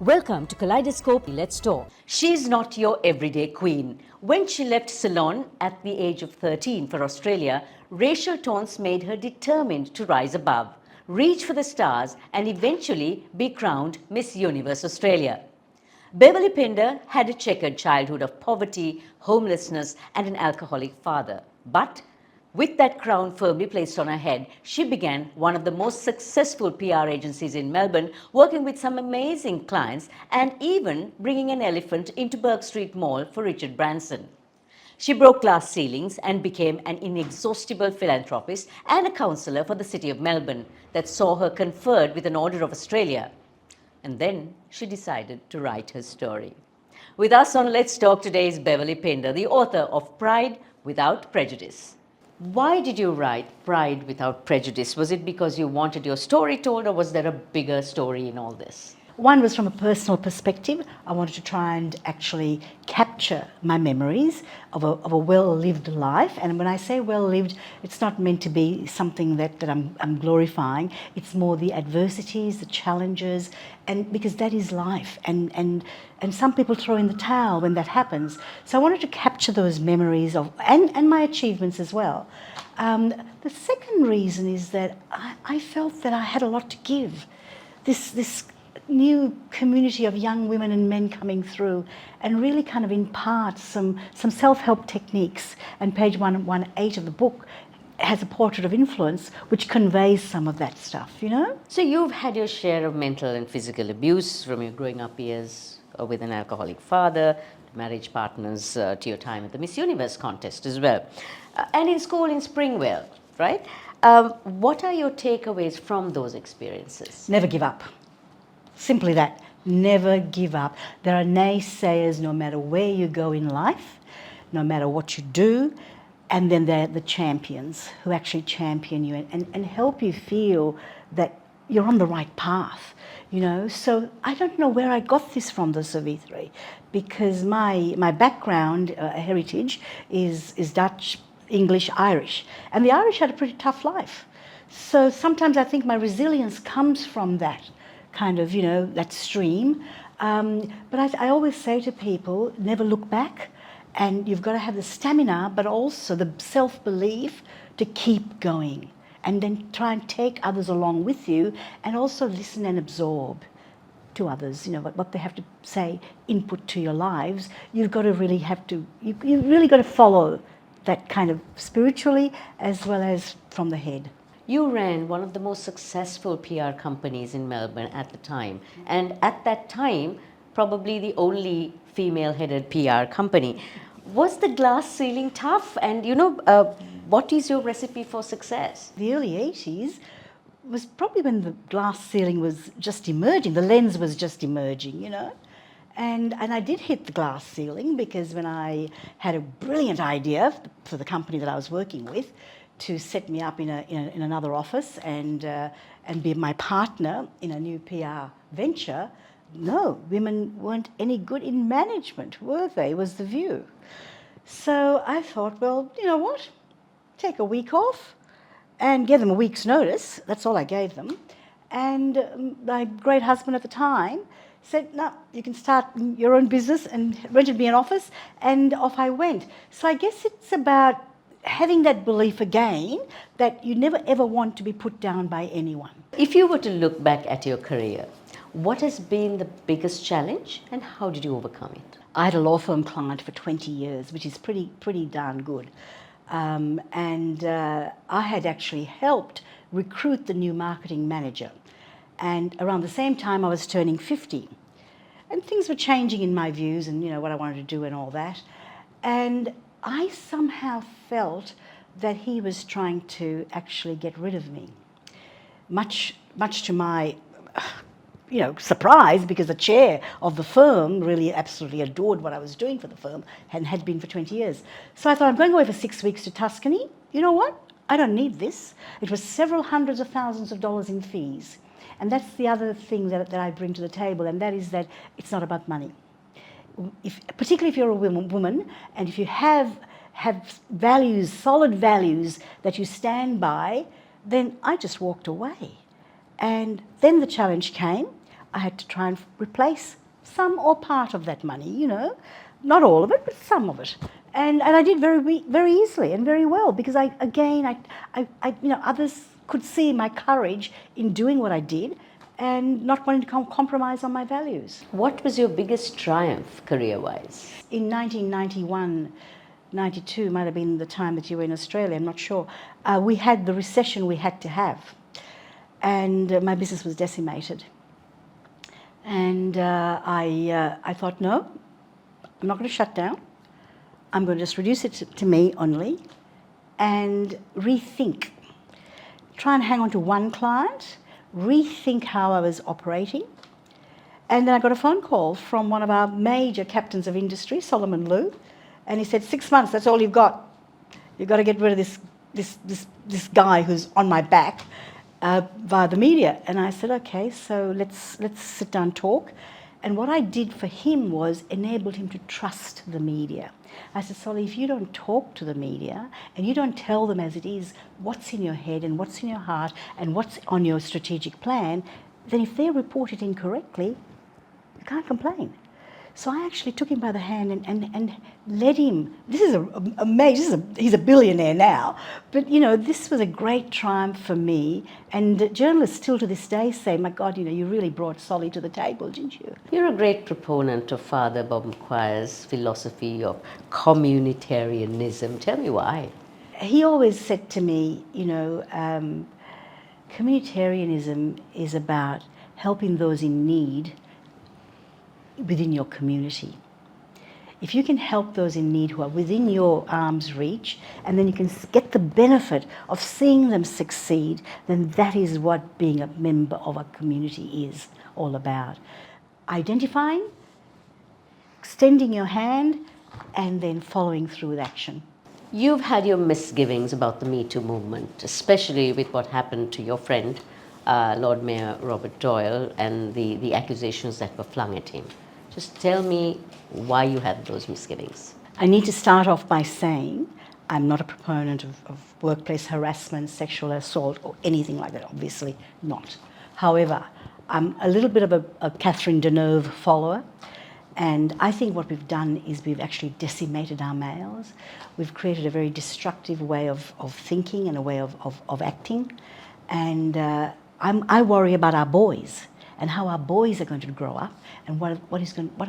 Welcome to Kaleidoscope. Let's talk. She's not your everyday queen. When she left Ceylon at the age of 13 for Australia, racial taunts made her determined to rise above, reach for the stars, and eventually be crowned Miss Universe Australia. Beverley Pinder had a checkered childhood of poverty, homelessness, and an alcoholic father. But with that crown firmly placed on her head, she began one of the most successful PR agencies in Melbourne, working with some amazing clients and even bringing an elephant into Burke Street Mall for Richard Branson. She broke glass ceilings and became an inexhaustible philanthropist and a counsellor for the City of Melbourne that saw her conferred with an Order of Australia. And then she decided to write her story. With us on Let's Talk today is Beverley Pinder, the author of Pride Without Prejudice. Why did you write Pride Without Prejudice? Was it because you wanted your story told, or was there a bigger story in all this? One was from a personal perspective. I wanted to try and actually capture my memories of a well-lived life. And when I say well-lived, it's not meant to be something that I'm glorifying. It's more the adversities, the challenges, and because that is life. And some people throw in the towel when that happens. So I wanted to capture those memories of and my achievements as well. The second reason is that I felt that I had a lot to give. This new community of young women and men coming through and really kind of impart some self-help techniques. And page 118 of the book has a portrait of influence which conveys some of that stuff, you know? So you've had your share of mental and physical abuse from your growing up years with an alcoholic father, marriage partners, to your time at the Miss Universe contest as well. And in school in Springvale, right? What are your takeaways from those experiences? Never give up. Simply that. Never give up. There are naysayers no matter where you go in life, no matter what you do, and then they're the champions who actually champion you and help you feel that you're on the right path, you know. So I don't know where I got this from, the Savithri, because my background, heritage, is Dutch, English, Irish, and the Irish had a pretty tough life. So sometimes I think my resilience comes from that kind of, you know, that stream. But I always say to people, never look back, and you've got to have the stamina, but also the self-belief to keep going, and then try and take others along with you, and also listen and absorb to others, you know, what they have to say, input to your lives. You've got to really you've really got to follow that kind of spiritually as well as from the head. You ran one of the most successful PR companies in Melbourne at the time, and at that time, probably the only female-headed PR company. Was the glass ceiling tough? And you know, what is your recipe for success? The early 80s was probably when the glass ceiling was just emerging, the lens was just emerging, you know. And I did hit the glass ceiling because when I had a brilliant idea for the company that I was working with, to set me up in another office and be my partner in a new PR venture. No, women weren't any good in management, were they, was the view. So I thought, well, you know what, take a week off and give them a week's notice. That's all I gave them. And my great husband at the time said, no, you can start your own business, and rented me an office, and off I went. So I guess it's about having that belief again that you never ever want to be put down by anyone. If you were to look back at your career, what has been the biggest challenge and how did you overcome it? I had a law firm client for 20 years, which is pretty darn good. I had actually helped recruit the new marketing manager. And around the same time I was turning 50. And things were changing in my views and, you know, what I wanted to do and all that. And I somehow felt that he was trying to actually get rid of me, much to my, you know, surprise, because the chair of the firm really absolutely adored what I was doing for the firm and had been for 20 years. So I thought, I'm going away for 6 weeks to Tuscany. You know what? I don't need this. It was several hundreds of thousands of dollars in fees. And that's the other thing that I bring to the table, and that is that it's not about money. Particularly if you're a woman, and if you have values, solid values that you stand by, then I just walked away. And then the challenge came. I had to try and replace some or part of that money, you know, not all of it, but some of it. And I did very easily and very well, because I you know, others could see my courage in doing what I did and not wanting to compromise on my values. What was your biggest triumph career-wise? In 1991, 92 might have been the time that you were in Australia, I'm not sure. We had the recession we had to have, and my business was decimated. And I thought, no, I'm not going to shut down. I'm going to just reduce it to me only and rethink. Try and hang on to one client, rethink how I was operating. And then I got a phone call from one of our major captains of industry, Solomon Lew, and he said, 6 months, that's all you've got. You've got to get rid of this guy who's on my back via the media. And I said, okay, so let's sit down and talk. And what I did for him was enabled him to trust the media. I said, Solly, if you don't talk to the media and you don't tell them as it is what's in your head and what's in your heart and what's on your strategic plan, then if they report it incorrectly, you can't complain. So I actually took him by the hand and led him. This is amazing. He's a billionaire now. But, you know, this was a great triumph for me. And journalists still to this day say, my God, you know, you really brought Solly to the table, didn't you? You're a great proponent of Father Bob Macquire's philosophy of communitarianism. Tell me why. He always said to me, you know, communitarianism is about helping those in need within your community. If you can help those in need who are within your arm's reach, and then you can get the benefit of seeing them succeed, then that is what being a member of a community is all about. Identifying, extending your hand, and then following through with action. You've had your misgivings about the Me Too movement, especially with what happened to your friend, Lord Mayor Robert Doyle, and the accusations that were flung at him. Just tell me why you had those misgivings. I need to start off by saying I'm not a proponent of workplace harassment, sexual assault, or anything like that, obviously not. However, I'm a little bit of a Catherine Deneuve follower, and I think what we've done is we've actually decimated our males. We've created a very destructive way of thinking and a way of acting, and I worry about our boys and how our boys are going to grow up and what are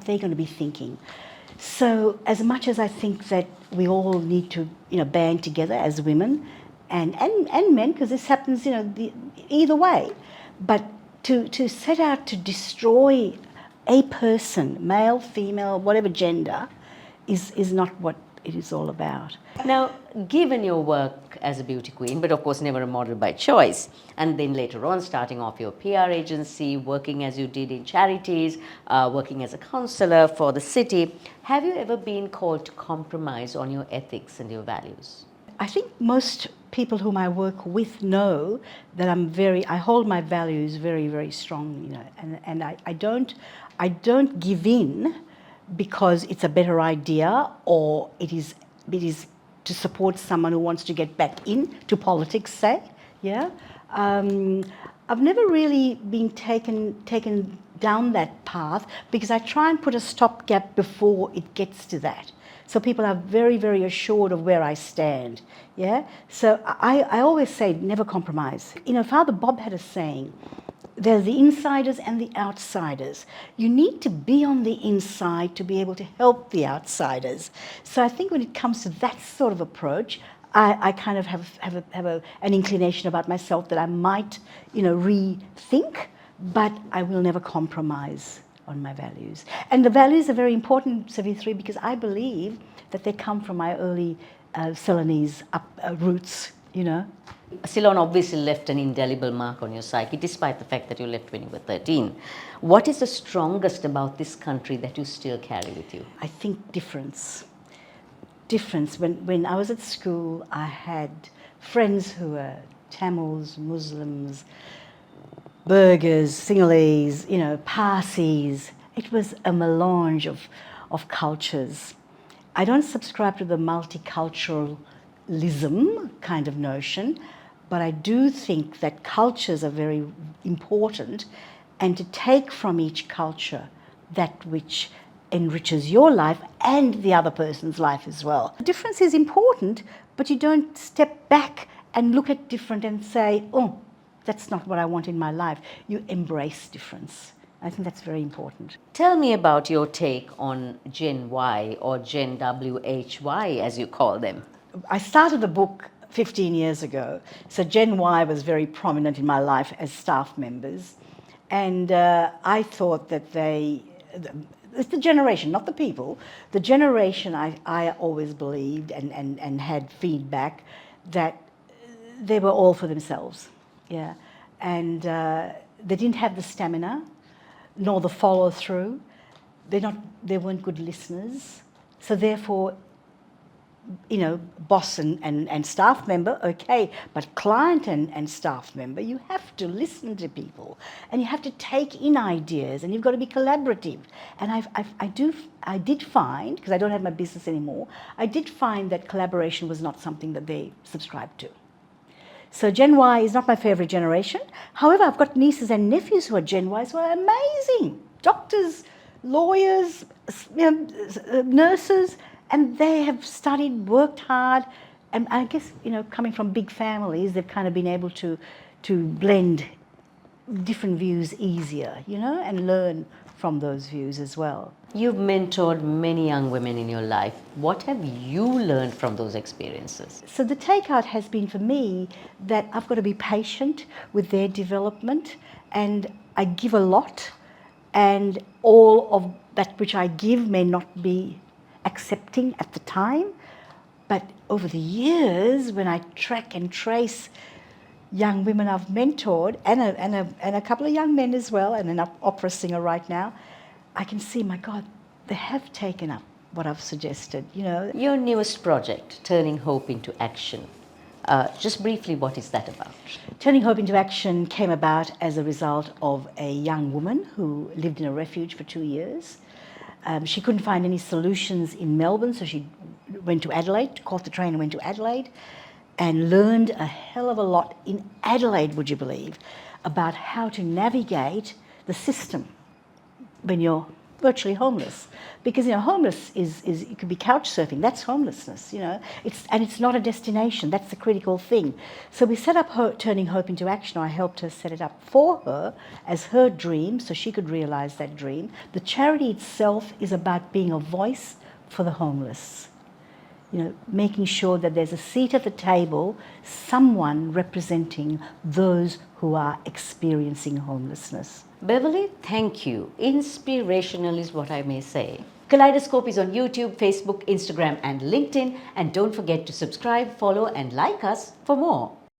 they going to be thinking. So as much as I think that we all need to, you know, band together as women and men, because this happens, you know, either way, but to set out to destroy a person, male, female, whatever gender, is not what it is all about. Now, given your work as a beauty queen, but of course never a model by choice, and then later on starting off your PR agency, working as you did in charities, working as a counsellor for the city, have you ever been called to compromise on your ethics and your values? I think most people whom I work with know that I hold my values very, very strong, you know, and I don't give in because it's a better idea or it is to support someone who wants to get back into politics, say, yeah. I've never really been taken down that path because I try and put a stopgap before it gets to that. So people are very, very assured of where I stand, yeah. So I always say never compromise. You know, Father Bob had a saying, there's the insiders and the outsiders. You need to be on the inside to be able to help the outsiders. So I think when it comes to that sort of approach, I kind of have an inclination about myself that I might, you know, rethink, but I will never compromise on my values. And the values are very important, Savithri, because I believe that they come from my early Ceylonese roots, you know. Ceylon obviously left an indelible mark on your psyche, despite the fact that you left when you were 13. What is the strongest about this country that you still carry with you? I think difference. Difference. When I was at school, I had friends who were Tamils, Muslims, Burghers, Sinhalese, you know, Parsis. It was a melange of cultures. I don't subscribe to the multiculturalism kind of notion, but I do think that cultures are very important and to take from each culture that which enriches your life and the other person's life as well. The difference is important, but you don't step back and look at different and say, oh, that's not what I want in my life. You embrace difference. I think that's very important. Tell me about your take on Gen Y or Gen WHY as you call them. I started the book 15 years ago, so Gen Y was very prominent in my life as staff members, and I thought that it's the generation, not the people, the generation I always believed and had feedback that they were all for themselves, yeah, and they didn't have the stamina nor the follow through. They weren't good listeners, so therefore, boss and staff member, okay, but client and staff member, you have to listen to people and you have to take in ideas and you've got to be collaborative. And I did find, because I don't have my business anymore, I did find that collaboration was not something that they subscribed to. So Gen Y is not my favorite generation. However, I've got nieces and nephews who are Gen Ys who are amazing. Doctors, lawyers, nurses, and they have studied, worked hard, and I guess, coming from big families, they've kind of been able to blend different views easier, and learn from those views as well. You've mentored many young women in your life. What have you learned from those experiences? So the takeout has been for me that I've got to be patient with their development, and I give a lot, and all of that which I give may not be accepting at the time, but over the years, when I track and trace young women I've mentored, and a couple of young men as well, and an opera singer right now, I can see, my God, they have taken up what I've suggested, Your newest project, Turning Hope into Action. Just briefly, what is that about? Turning Hope into Action came about as a result of a young woman who lived in a refuge for 2 years. She couldn't find any solutions in Melbourne, so she went to Adelaide, caught the train and went to Adelaide, and learned a hell of a lot in Adelaide, would you believe, about how to navigate the system when you're virtually homeless. Because homeless is it could be couch surfing. That's homelessness. It's not a destination. That's the critical thing. So we set up Turning Hope into Action. I helped her set it up for her as her dream, so she could realize that dream. The charity itself is about being a voice for the homeless. Making sure that there's a seat at the table, someone representing those who are experiencing homelessness. Beverley, thank you. Inspirational is what I may say. Kaleidoscope is on YouTube, Facebook, Instagram and LinkedIn. And don't forget to subscribe, follow and like us for more.